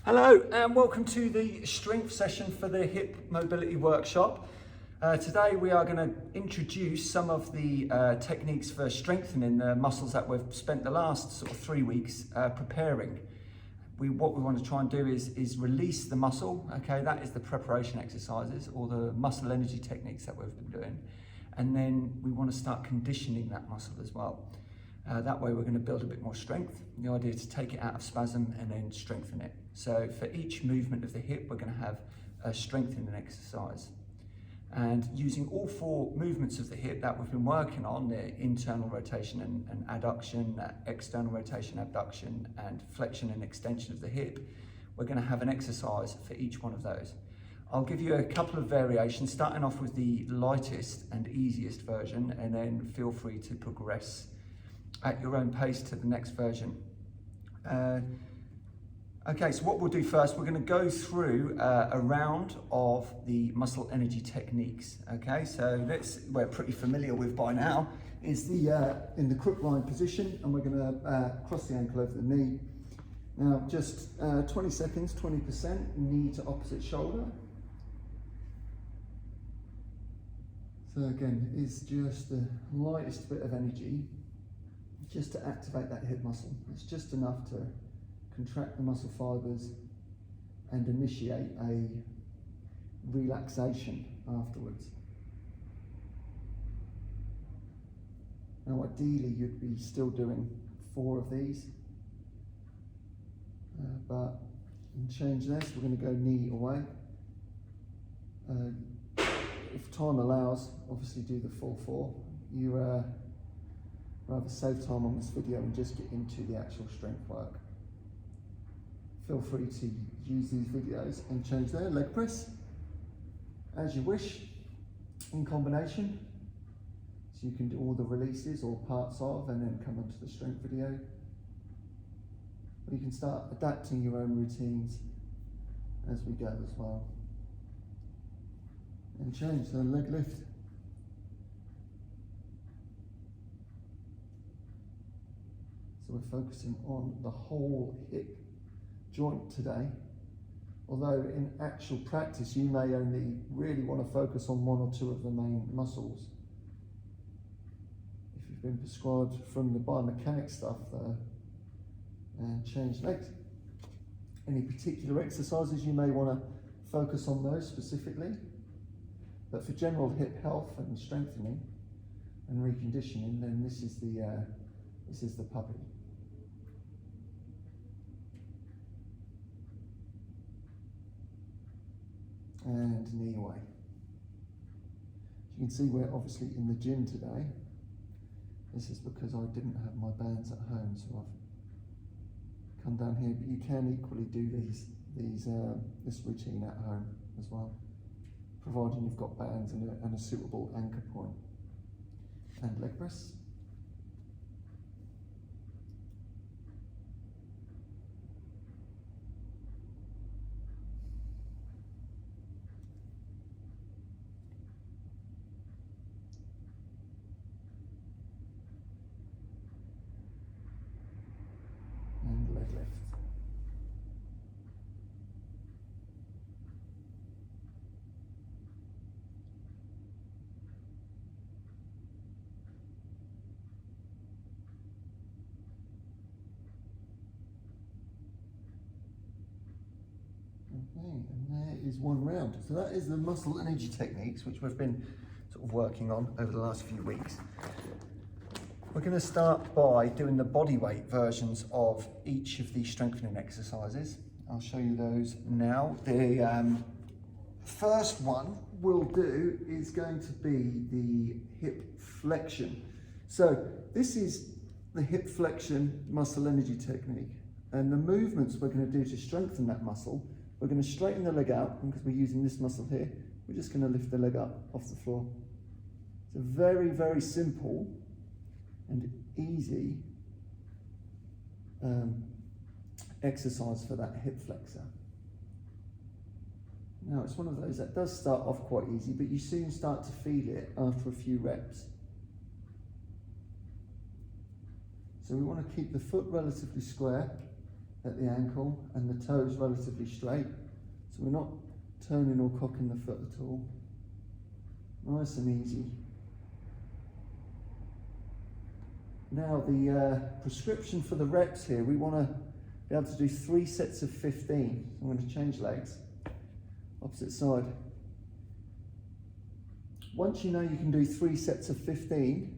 Hello and welcome to the strength session for the hip mobility workshop. Today we are going to introduce some of the techniques for strengthening the muscles that we've spent the last sort of 3 weeks preparing. What we want to try and do is release the muscle. Okay, that is the preparation exercises or the muscle energy techniques that we've been doing, and then we want to start conditioning that muscle as well. That way we're going to build a bit more strength. The idea is to take it out of spasm and then strengthen it. So for each movement of the hip, we're going to have a strengthening exercise. And using all 4 movements of the hip that we've been working on, the internal rotation and adduction, external rotation, abduction, and flexion and extension of the hip, we're going to have an exercise for each one of those. I'll give you a couple of variations, starting off with the lightest and easiest version, and then feel free to progress at your own pace to the next version. Okay, so what we'll do first, we're going to go through a round of the muscle energy techniques. Okay, so we're pretty familiar with by now, is the in the crook line position, and we're going to cross the ankle over the knee. Now, just 20 seconds, 20%, knee to opposite shoulder. So again, it's just the lightest bit of energy, just to activate that hip muscle. It's just enough to contract the muscle fibers and initiate a relaxation afterwards. Now ideally you'd be still doing 4 of these, but you can change this. We're going to go knee away. If time allows, obviously do the full 4. You rather save time on this video and just get into the actual strength work. Feel free to use these videos and change their leg press as you wish in combination. So you can do all the releases or parts of and then come onto the strength video. Or you can start adapting your own routines as we go as well. And change the leg lift. So we're focusing on the whole hip joint today, although in actual practice you may only really want to focus on 1 or 2 of the main muscles. If you've been prescribed from the biomechanics stuff there, and change legs. Any particular exercises you may want to focus on those specifically, but for general hip health and strengthening and reconditioning, then this is the puppy. And knee away. You can see we're obviously in the gym today. This is because I didn't have my bands at home, so I've come down here, but you can equally do this routine at home as well, providing you've got bands and a suitable anchor point. And leg press. And leg lift. Okay, and there is 1 round. So that is the muscle energy techniques which we've been sort of working on over the last few weeks. We're going to start by doing the body weight versions of each of these strengthening exercises. I'll show you those now. The first one we'll do is going to be the hip flexion. So this is the hip flexion muscle energy technique, and the movements we're going to do to strengthen that muscle, we're going to straighten the leg out, and because we're using this muscle here, we're just going to lift the leg up off the floor. It's a very, very simple and easy exercise for that hip flexor. Now it's one of those that does start off quite easy, but you soon start to feel it after a few reps. So we want to keep the foot relatively square at the ankle and the toes relatively straight. So we're not turning or cocking the foot at all. Nice and easy. Now the prescription for the reps here, we want to be able to do 3 sets of 15. I'm going to change legs, opposite side. Once you know you can do 3 sets of 15,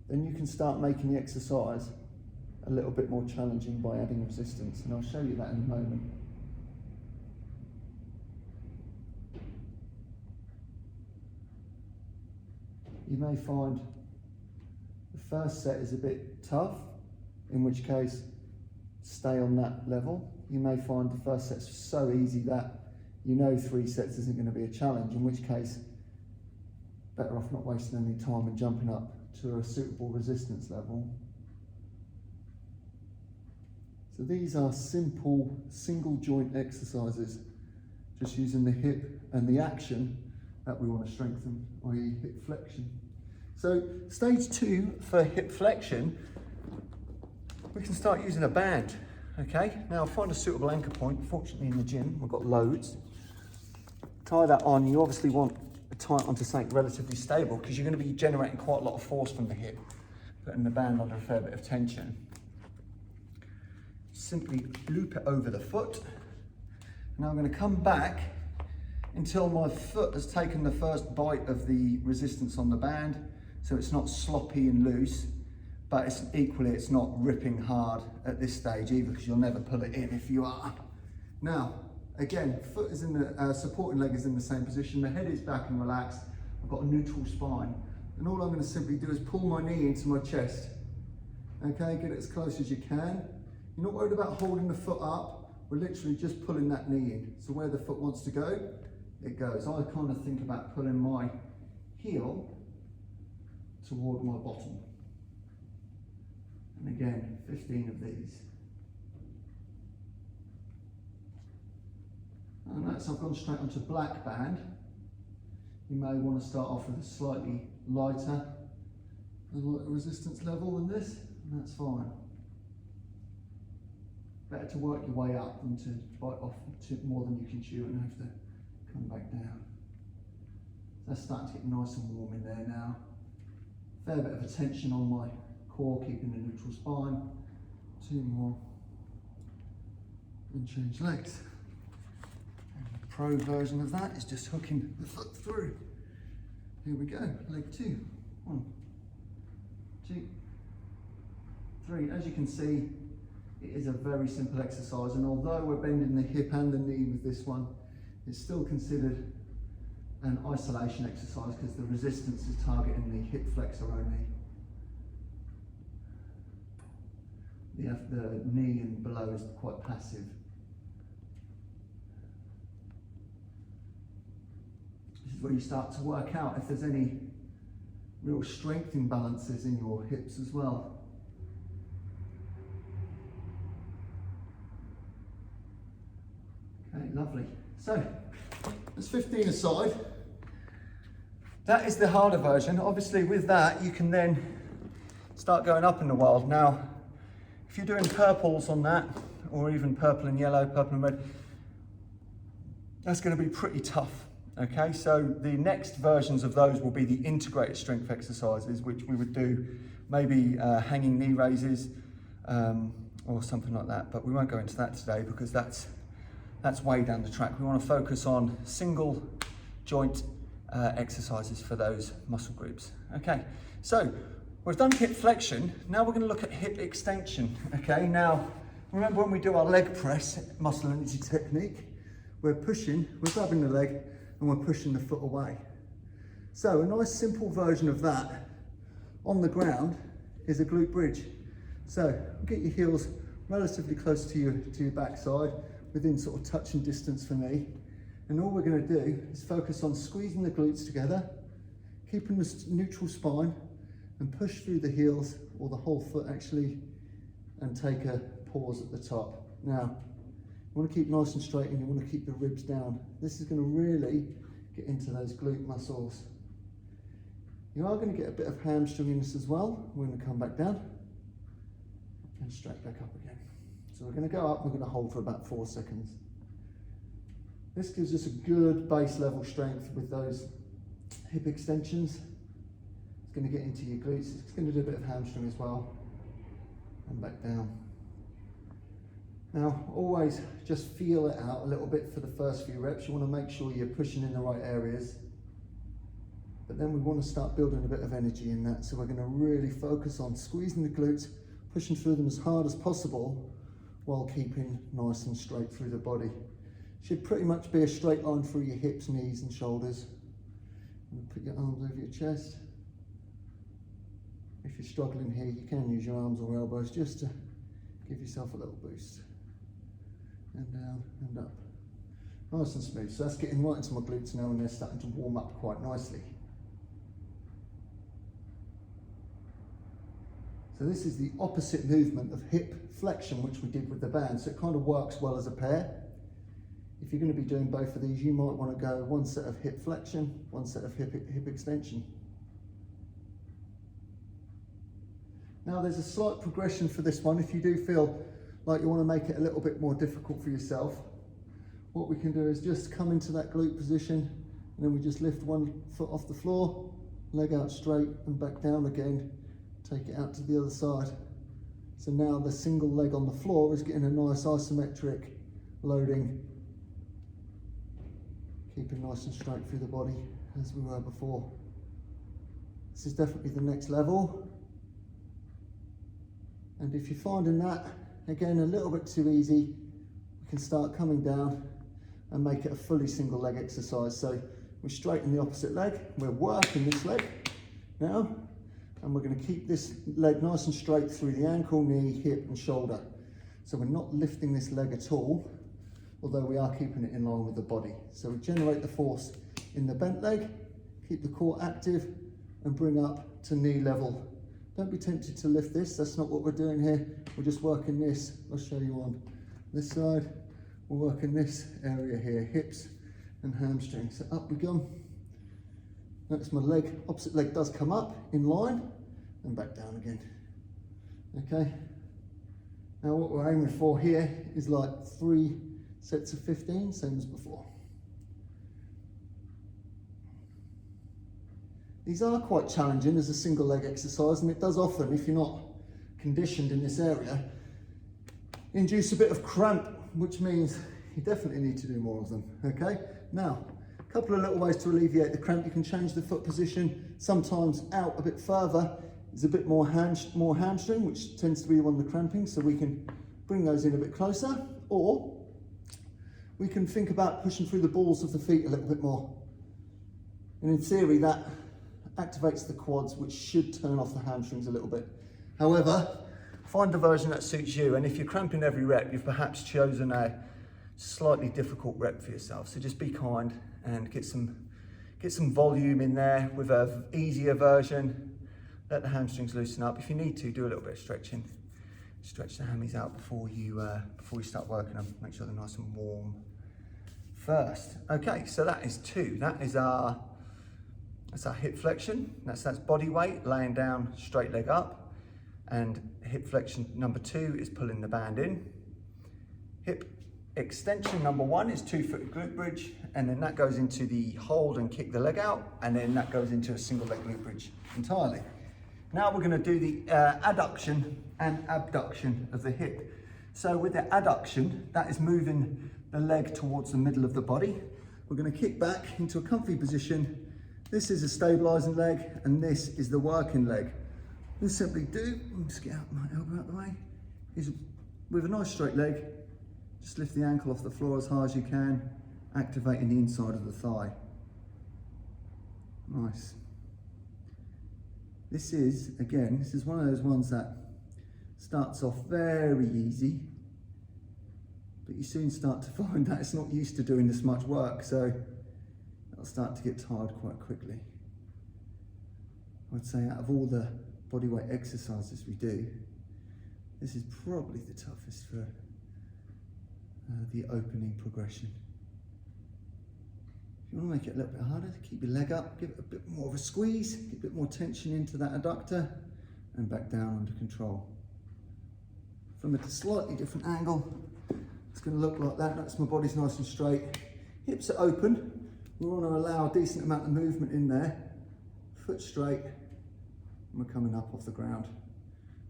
then you can start making the exercise a little bit more challenging by adding resistance, and I'll show you that in a moment. You may find the first set is a bit tough, in which case stay on that level. You may find the first set's so easy that you know 3 sets isn't going to be a challenge, in which case better off not wasting any time and jumping up to a suitable resistance level. So these are simple single joint exercises, just using the hip and the action that we want to strengthen, i.e. hip flexion. So stage 2 for hip flexion, we can start using a band. Okay, now find a suitable anchor point. Fortunately in the gym we've got loads. Tie that on. You obviously want to tie it onto something relatively stable because you're going to be generating quite a lot of force from the hip, putting the band under a fair bit of tension. Simply loop it over the foot. Now I'm going to come back until my foot has taken the first bite of the resistance on the band, so it's not sloppy and loose, but it's not ripping hard at this stage either, because you'll never pull it in if you are. Now, again, foot is in the supporting leg is in the same position, the head is back and relaxed, I've got a neutral spine, and all I'm going to simply do is pull my knee into my chest. Okay, get it as close as you can. You're not worried about holding the foot up, we're literally just pulling that knee in. So where the foot wants to go, it goes. I kind of think about pulling my heel toward my bottom. And again, 15 of these. And that's, I've gone straight onto black band. You may want to start off with a slightly lighter resistance level than this, and that's fine. Better to work your way up than to bite off more than you can chew and have to come back down. That's starting to get nice and warm in there now. Fair bit of attention on my core, keeping the neutral spine. 2 more. And change legs. And the pro version of that is just hooking the foot through. Here we go, leg 2. 1, 2, 3. As you can see, it is a very simple exercise, and although we're bending the hip and the knee with this one, it's still considered an isolation exercise because the resistance is targeting the hip flexor only. The knee and below is quite passive. This is where you start to work out if there's any real strength imbalances in your hips as well. Okay, lovely. So, there's 15 aside. That is the harder version. Obviously with that, you can then start going up in the world. Now, if you're doing purples on that, or even purple and yellow, purple and red, that's going to be pretty tough. Okay, so the next versions of those will be the integrated strength exercises, which we would do maybe hanging knee raises or something like that. But we won't go into that today because that's way down the track. We want to focus on single joint exercises for those muscle groups. Okay, so we've done hip flexion. Now we're going to look at hip extension. Okay, now remember when we do our leg press muscle energy technique, we're grabbing the leg and we're pushing the foot away. So a nice simple version of that on the ground is a glute bridge. So get your heels relatively close to your backside, within sort of touching distance for me. And all we're going to do is focus on squeezing the glutes together, keeping the neutral spine, and push through the heels, or the whole foot actually, and take a pause at the top. Now, you want to keep nice and straight and you want to keep the ribs down. This is going to really get into those glute muscles. You are going to get a bit of hamstring in this as well. We're going to come back down and straight back up again. So we're going to go up, we're going to hold for about 4 seconds. This gives us a good base level strength with those hip extensions. It's going to get into your glutes, it's going to do a bit of hamstring as well. And back down. Now, always just feel it out a little bit for the first few reps. You want to make sure you're pushing in the right areas. But then we want to start building a bit of energy in that. So we're going to really focus on squeezing the glutes, pushing through them as hard as possible while keeping nice and straight through the body. Should pretty much be a straight line through your hips, knees and shoulders. And put your arms over your chest. If you're struggling here, you can use your arms or elbows just to give yourself a little boost. And down and up. Nice and smooth. So that's getting right into my glutes now and they're starting to warm up quite nicely. So this is the opposite movement of hip flexion, which we did with the band. So it kind of works well as a pair. If you're going to be doing both of these, you might want to go one set of hip flexion, one set of hip extension. Now there's a slight progression for this one. If you do feel like you want to make it a little bit more difficult for yourself, what we can do is just come into that glute position and then we just lift one foot off the floor, leg out straight and back down again, take it out to the other side. So now the single leg on the floor is getting a nice isometric loading, keeping nice and straight through the body as we were before. This is definitely the next level. And if you're finding that, again, a little bit too easy, we can start coming down and make it a fully single leg exercise. So we straighten the opposite leg, we're working this leg now, and we're going to keep this leg nice and straight through the ankle, knee, hip and shoulder. So we're not lifting this leg at all, although we are keeping it in line with the body. So we generate the force in the bent leg, keep the core active and bring up to knee level. Don't be tempted to lift this, that's not what we're doing here. We're just working this. I'll show you on this side. We're working this area here, hips and hamstrings. So up we go. Notice my leg, opposite leg does come up in line and back down again. Okay. Now what we're aiming for here is like 3 sets of 15, same as before. These are quite challenging as a single leg exercise, and it does often, if you're not conditioned in this area, induce a bit of cramp, which means you definitely need to do more of them, okay? Now, a couple of little ways to alleviate the cramp. You can change the foot position, sometimes out a bit further. There's a bit more hamstring, which tends to be the one of the cramping, so we can bring those in a bit closer, or we can think about pushing through the balls of the feet a little bit more. And in theory, that activates the quads, which should turn off the hamstrings a little bit. However, find the version that suits you, and if you're cramping every rep, you've perhaps chosen a slightly difficult rep for yourself. So just be kind and get some volume in there with an easier version. Let the hamstrings loosen up. If you need to, do a little bit of stretching. Stretch the hammies out before you start working them. Make sure they're nice and warm first. Okay, so that is 2. That's our hip flexion. That's body weight, laying down, straight leg up. And hip flexion number 2 is pulling the band in. Hip extension number 1 is 2-foot glute bridge, and then that goes into the hold and kick the leg out, and then that goes into a single leg glute bridge entirely. Now we're going to do the adduction and abduction of the hip. So with the adduction, that is moving the leg towards the middle of the body. We're going to kick back into a comfy position. This is a stabilizing leg, and this is the working leg. We simply do, just get out my elbow out the way, is with a nice straight leg, just lift the ankle off the floor as high as you can, activating the inside of the thigh. Nice. This is one of those ones that starts off very easy, but you soon start to find that it's not used to doing this much work, so it'll start to get tired quite quickly. I'd say out of all the bodyweight exercises we do, this is probably the toughest for the opening progression. If you want to make it a little bit harder, keep your leg up, give it a bit more of a squeeze, get a bit more tension into that adductor, and back down under control. from a slightly different angle. It's going to look like that. That's my body's nice and straight. Hips are open. We want to allow a decent amount of movement in there. Foot straight, and we're coming up off the ground.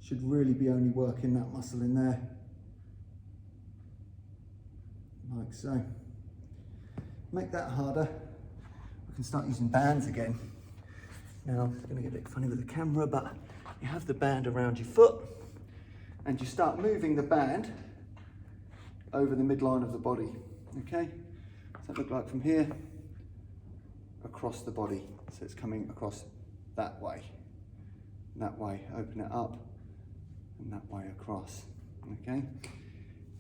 Should really be only working that muscle in there. Like so. Make that harder. We can start using bands again. Now, it's going to get a bit funny with the camera, but you have the band around your foot, and you start moving the band over the midline of the body, okay? What's that look like from here? Across the body. So it's coming across that way, open it up, and that way across, okay?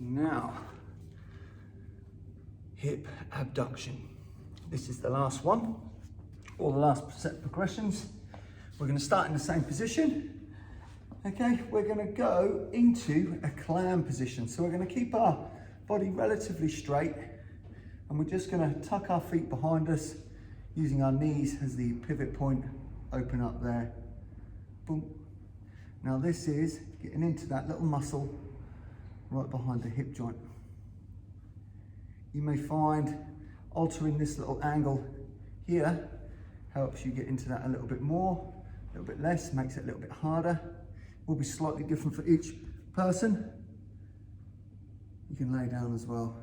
Now, hip abduction. This is the last one, or the last set of progressions. We're gonna start in the same position, okay? We're gonna go into a clam position. So we're gonna keep our body relatively straight, and we're just gonna tuck our feet behind us, using our knees as the pivot point, open up there, boom. Now this is getting into that little muscle right behind the hip joint. You may find altering this little angle here helps you get into that a little bit more, a little bit less, makes it a little bit harder. It will be slightly different for each person. You can lay down as well.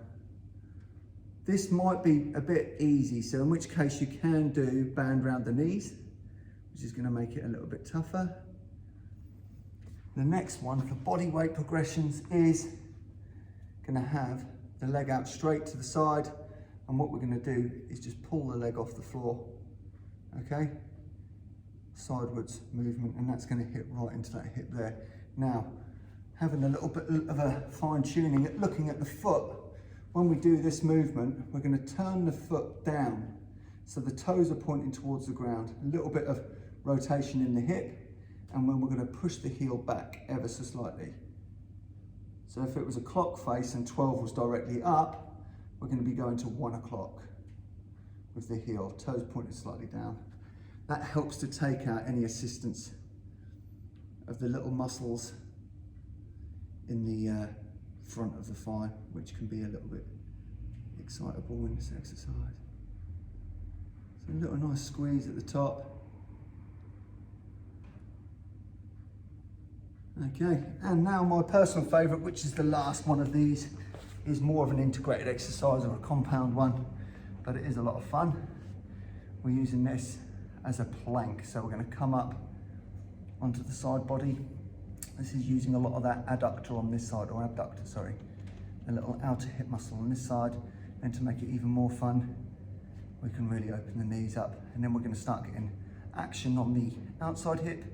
This might be a bit easy, so in which case you can do band round the knees, which is going to make it a little bit tougher. The next one for body weight progressions is going to have the leg out straight to the side, and what we're going to do is just pull the leg off the floor, okay? Sidewards movement, and that's going to hit right into that hip there. Now, having a little bit of a fine tuning at looking at the foot, when we do this movement, we're going to turn the foot down so the toes are pointing towards the ground. A little bit of rotation in the hip, and then we're going to push the heel back ever so slightly. So if it was a clock face and 12 was directly up, we're going to be going to 1 o'clock with the heel, toes pointed slightly down. That helps to take out any assistance of the little muscles in the front of the thigh, which can be a little bit excitable in this exercise. So a little nice squeeze at the top. Okay, and now my personal favourite, which is the last one of these, is more of an integrated exercise or a compound one, but it is a lot of fun. We're using this as a plank, so we're going to come up onto the side body. This is using a lot of that adductor on this side, or abductor, sorry, the little outer hip muscle on this side. And to make it even more fun, we can really open the knees up, and then we're going to start getting action on the outside hip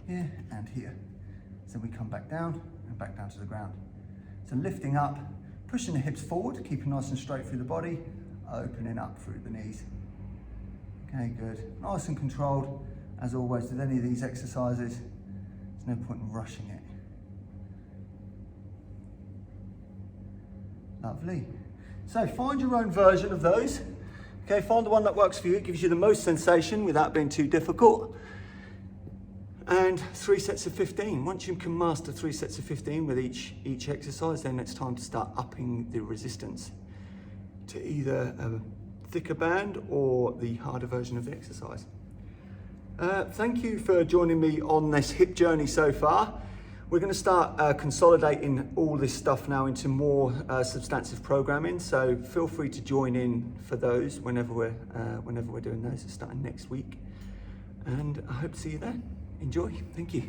here and here. So we come back down and back down to the ground. So lifting up, pushing the hips forward, keeping nice and straight through the body, opening up through the knees. Okay, good. Nice and controlled, as always with any of these exercises. There's no point in rushing it. Lovely. So find your own version of those. Okay, find the one that works for you, gives you the most sensation without being too difficult. And 3 sets of 15. Once you can master 3 sets of 15 with each exercise, then it's time to start upping the resistance to either a thicker band or the harder version of the exercise. Thank you for joining me on this hip journey so far. We're going to start consolidating all this stuff now into more substantive programming, so feel free to join in for those whenever we're doing those. It's starting next week, and I hope to see you then. Enjoy. Thank you.